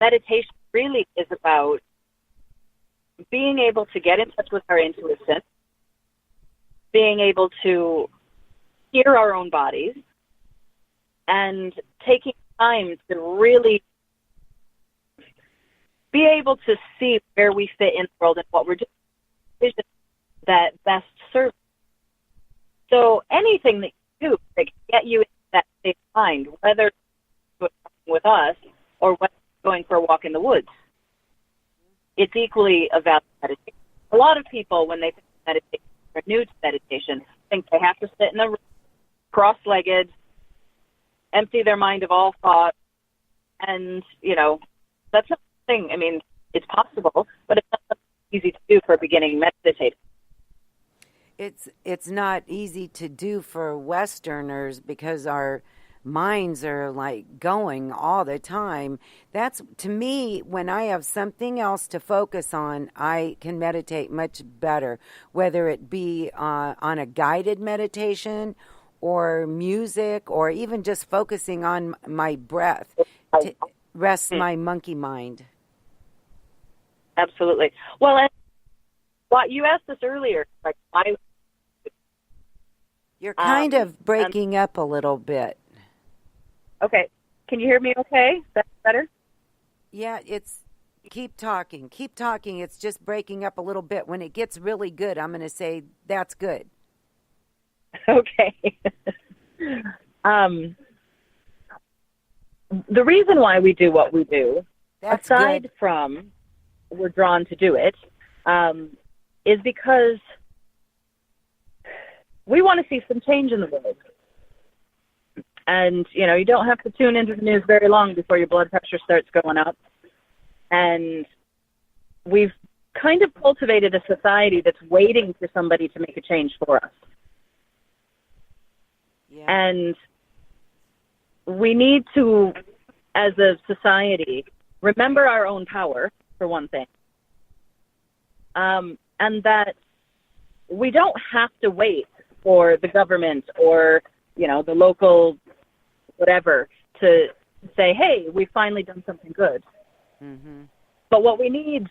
meditation really is about being able to get in touch with our intuition, being able to hear our own bodies, and taking time to really be able to see where we fit in the world and what we're doing that best serves. So anything that you do that can get you into that state of mind, whether it's with us or whether it's going for a walk in the woods, it's equally a valid meditation. A lot of people, when they think of meditation or new to meditation, think they have to sit in a room, cross-legged, empty their mind of all thought, and, that's not the thing. I mean, it's possible, but it's not easy to do for a beginning meditator. It's not easy to do for Westerners because our minds are like going all the time. That's, to me, when I have something else to focus on, I can meditate much better, whether it be on a guided meditation or music or even just focusing on my breath to rest my monkey mind. Absolutely. Well, and what you asked us earlier, like, you're kind of breaking up a little bit. Okay. Can you hear me okay? That's better? Yeah, keep talking. Keep talking. It's just breaking up a little bit. When it gets really good, I'm going to say that's good. Okay. The reason why we do what we do, that's aside good. from we're drawn to do it, is because we want to see some change in the world. And, you don't have to tune into the news very long before your blood pressure starts going up. And we've kind of cultivated a society that's waiting for somebody to make a change for us. Yeah. And we need to, as a society, remember our own power, for one thing. And that we don't have to wait for the government or, the local whatever to say, hey, we've finally done something good. Mm-hmm. But what we need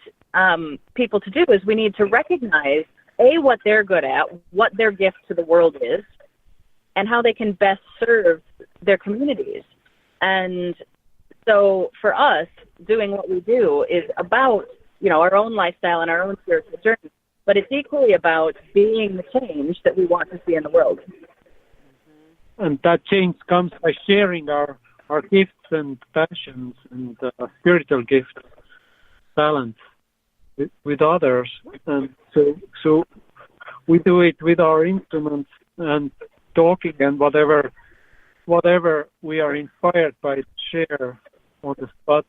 people to do is we need to recognize, A, what they're good at, what their gift to the world is, and how they can best serve their communities. And so for us, doing what we do is about, our own lifestyle and our own spiritual journey. But it's equally about being the change that we want to see in the world. And that change comes by sharing our gifts and passions and spiritual gifts, talents with others. And so we do it with our instruments and talking and whatever we are inspired by to share on the spot.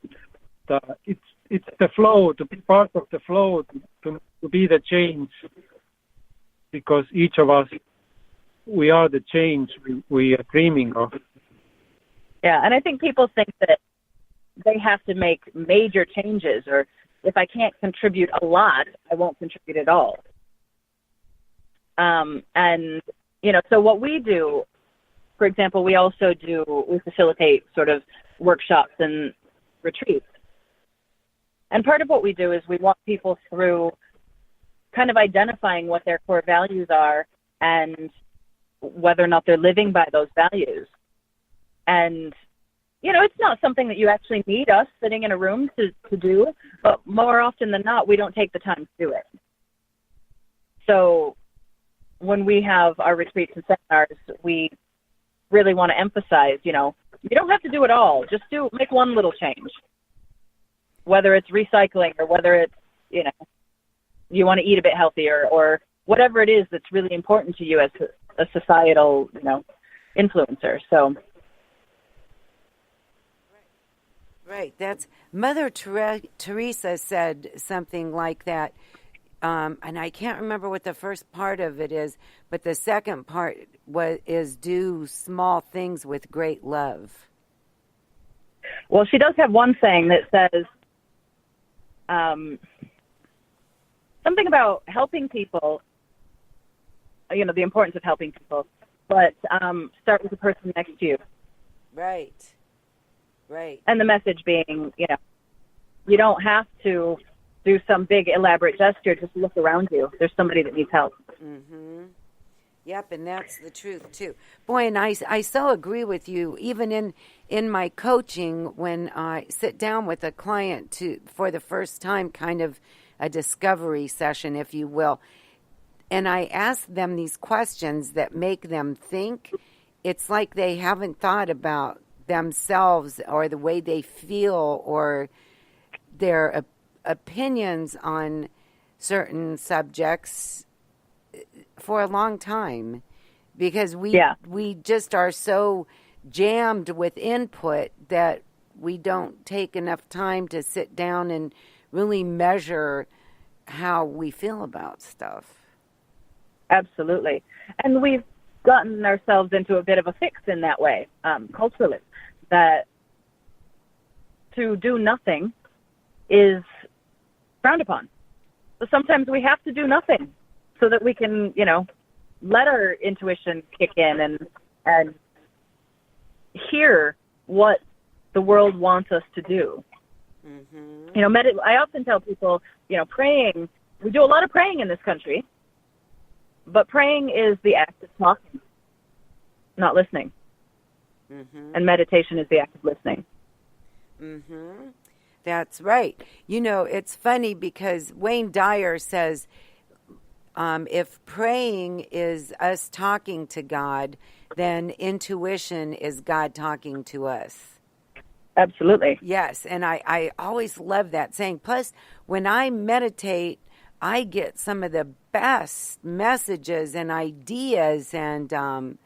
It's the flow, to be part of the flow, to be the change, because each of us, we are the change we are dreaming of. Yeah, and I think people think that they have to make major changes, or if I can't contribute a lot, I won't contribute at all. And, so what we do, for example, we facilitate sort of workshops and retreats. And part of what we do is we walk people through kind of identifying what their core values are and whether or not they're living by those values. And, it's not something that you actually need us sitting in a room to do, but more often than not, we don't take the time to do it. So when we have our retreats and seminars, we really want to emphasize, you don't have to do it all. Just make one little change, whether it's recycling or whether it's, you want to eat a bit healthier or whatever it is that's really important to you as a societal, influencer. So. Right. That's Mother Teresa said something like that. And I can't remember what the first part of it is, but the second part is do small things with great love. Well, she does have one thing that says something about helping people, the importance of helping people, but start with the person next to you. Right. Right. And the message being, You don't have to do some big elaborate gesture. Just look around you. There's somebody that needs help. Mm-hmm. Yep, and that's the truth too. Boy, and I so agree with you. Even in my coaching, when I sit down with a client for the first time, kind of a discovery session, if you will, and I ask them these questions that make them think, it's like they haven't thought about themselves or the way they feel or their opinions on certain subjects for a long time, because we just are so jammed with input that we don't take enough time to sit down and really measure how we feel about stuff. Absolutely. And we've gotten ourselves into a bit of a fix in that way, culturally, that to do nothing is frowned upon. So sometimes we have to do nothing so that we can, let our intuition kick in and hear what the world wants us to do. Mm-hmm. I often tell people, praying, we do a lot of praying in this country, but praying is the act of talking, not listening. Mm-hmm. And meditation is the act of listening. Mm-hmm. That's right. It's funny because Wayne Dyer says, if praying is us talking to God, then intuition is God talking to us. Absolutely. Yes, and I always love that saying. Plus, when I meditate, I get some of the best messages and ideas and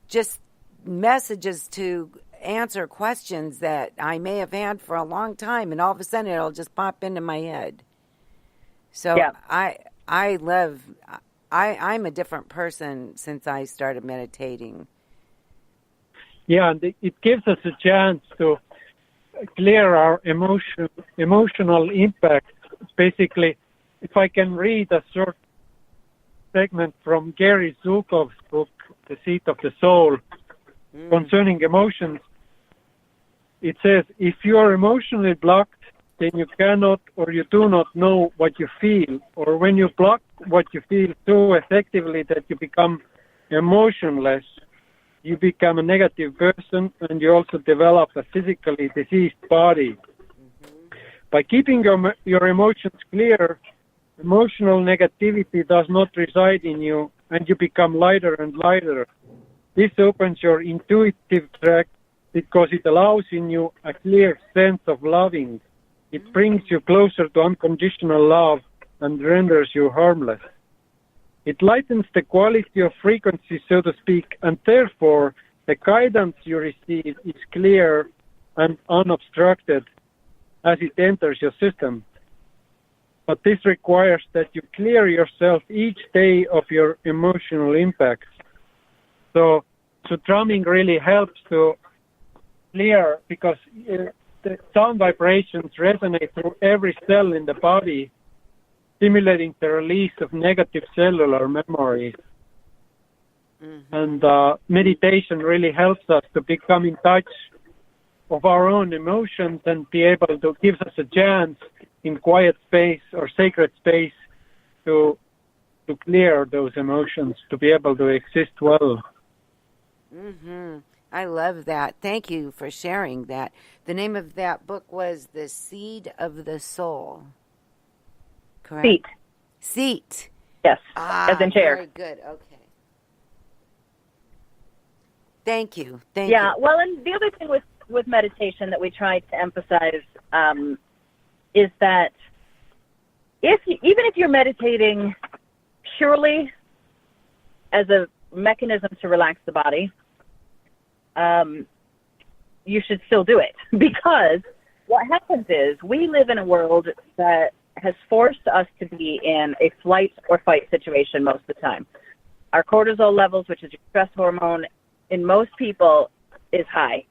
just messages to answer questions that I may have had for a long time, and all of a sudden it'll just pop into my head. So yeah. I'm a different person since I started meditating. Yeah, and it gives us a chance to clear our emotional impact. Basically, if I can read a short segment from Gary Zukav's book, The Seat of the Soul, concerning emotions, it says, if you are emotionally blocked, then you cannot or you do not know what you feel. Or when you block what you feel so effectively that you become emotionless, you become a negative person and you also develop a physically diseased body. Mm-hmm. By keeping your emotions clear, emotional negativity does not reside in you and you become lighter and lighter. This opens your intuitive track because it allows in you a clear sense of loving. It brings you closer to unconditional love and renders you harmless. It lightens the quality of frequency, so to speak, and therefore the guidance you receive is clear and unobstructed as it enters your system. But this requires that you clear yourself each day of your emotional impacts. So drumming really helps to clear, because the sound vibrations resonate through every cell in the body, stimulating the release of negative cellular memories. Mm-hmm. And meditation really helps us to become in touch of our own emotions and be able to give us a chance in quiet space or sacred space to clear those emotions, to be able to exist well. Mm-hmm. I love that. Thank you for sharing that. The name of that book was The Seed of the Soul. Correct? Seat. Yes, as in chair. Very good. Okay. Thank you. Yeah, well, and the other thing with meditation that we try to emphasize is that even if you're meditating purely as a mechanism to relax the body, you should still do it, because what happens is we live in a world that has forced us to be in a flight or fight situation most of the time. Our cortisol levels, which is your stress hormone, in most people is high.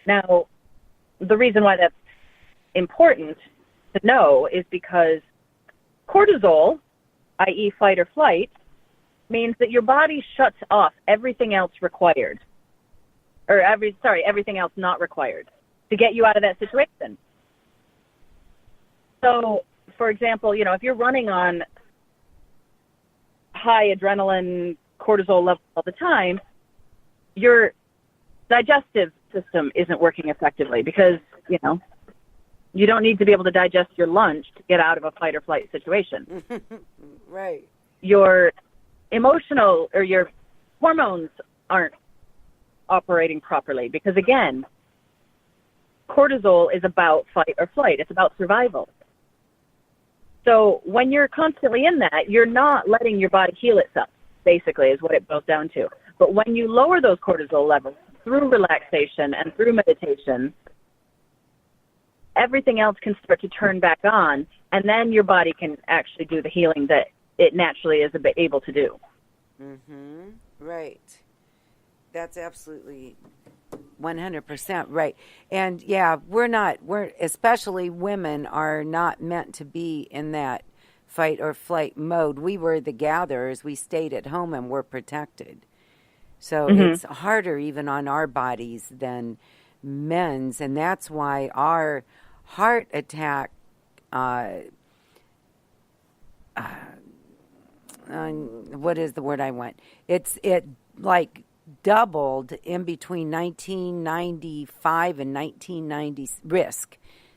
Now, the reason why that's important to know is because cortisol, i.e. fight or flight, means that your body shuts off everything else required, or everything else not required to get you out of that situation. So, for example, if you're running on high adrenaline, cortisol level all the time, your digestive system isn't working effectively because, you don't need to be able to digest your lunch to get out of a fight or flight situation. Right. Your emotional or your hormones aren't operating properly because, again, cortisol is about fight or flight. It's about survival. So when you're constantly in that, you're not letting your body heal itself, basically, is what it boils down to. But when you lower those cortisol levels through relaxation and through meditation, everything else can start to turn back on, and then your body can actually do the healing that it naturally is able to do. Mm-hmm. Right. That's absolutely 100% right. And we're especially women are not meant to be in that fight or flight mode. We were the gatherers. We stayed at home and were protected. So it's harder even on our bodies than men's. And that's why our heart attack, what is the word I want? It like doubled in between 1995 and 1990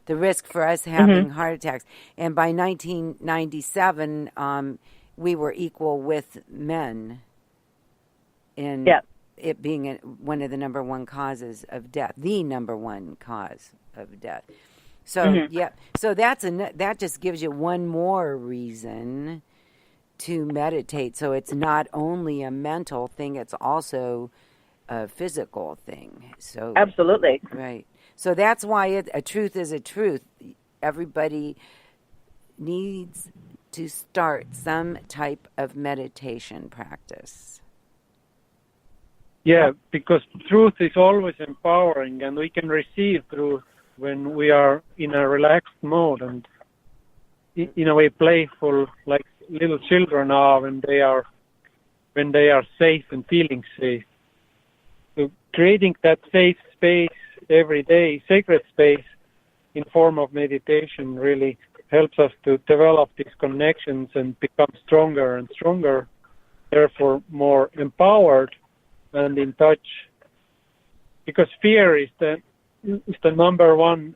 the risk for us having heart attacks. And by 1997, we were equal with men in it being one of the number one causes of death, the number one cause of death. So, so that just gives you one more reason to meditate. So it's not only a mental thing, it's also a physical thing. So absolutely. Right. So that's why a truth is a truth. Everybody needs to start some type of meditation practice. Yeah, because truth is always empowering, and we can receive truth when we are in a relaxed mode and in a way playful, like little children are when they are safe and feeling safe. So creating that safe space every day, sacred space in form of meditation really helps us to develop these connections and become stronger and stronger, therefore more empowered and in touch. Because fear is the number one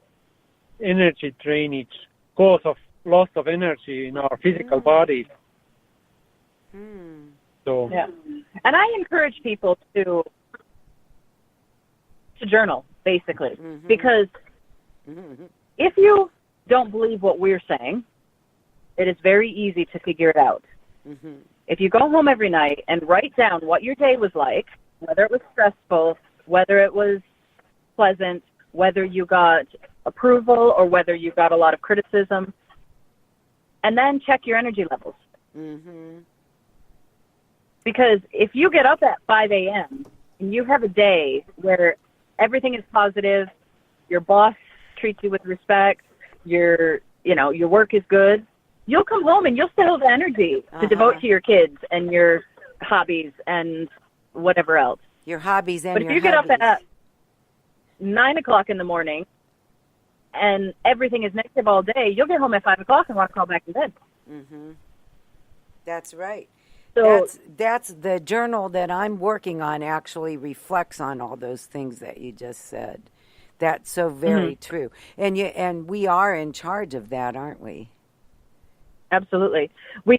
energy drainage, cause of loss of energy in our physical bodies. So and I encourage people to journal, basically, because if you don't believe what we're saying, it is very easy to figure it out. If you go home every night and write down what your day was like, whether it was stressful, whether it was pleasant, whether you got approval or whether you got a lot of criticism, and then check your energy levels. Because if you get up at 5 a.m. and you have a day where everything is positive, your boss treats you with respect, your work is good, you'll come home and you'll still have energy to devote to your kids and your hobbies and whatever else. Your hobbies and but your if you get hobbies. up at 9 o'clock in the morning and everything is negative all day, you'll get home at 5 o'clock and want to crawl back in bed. That's right. So that's the journal that I'm working on actually reflects on all those things that you just said. That's so very true. And we are in charge of that, aren't we? Absolutely. We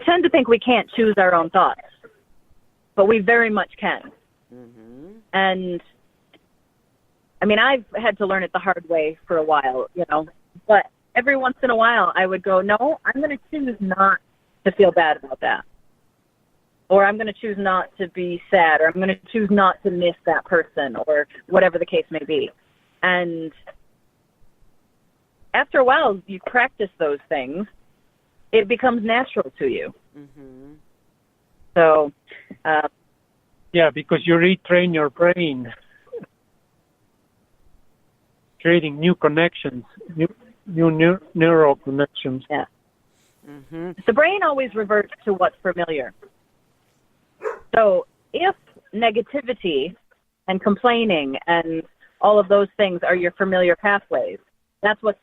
tend to think we can't choose our own thoughts, but we very much can. And I mean, I've had to learn it the hard way for a while, but every once in a while I would go, no, I'm going to choose not to feel bad about that. Or I'm going to choose not to be sad, or I'm going to choose not to miss that person, or whatever the case may be. And after a while, you practice those things, it becomes natural to you. So, because you retrain your brain, creating new connections, new neural connections. Yeah. The brain always reverts to what's familiar. So if negativity and complaining and all of those things are your familiar pathways, that's what's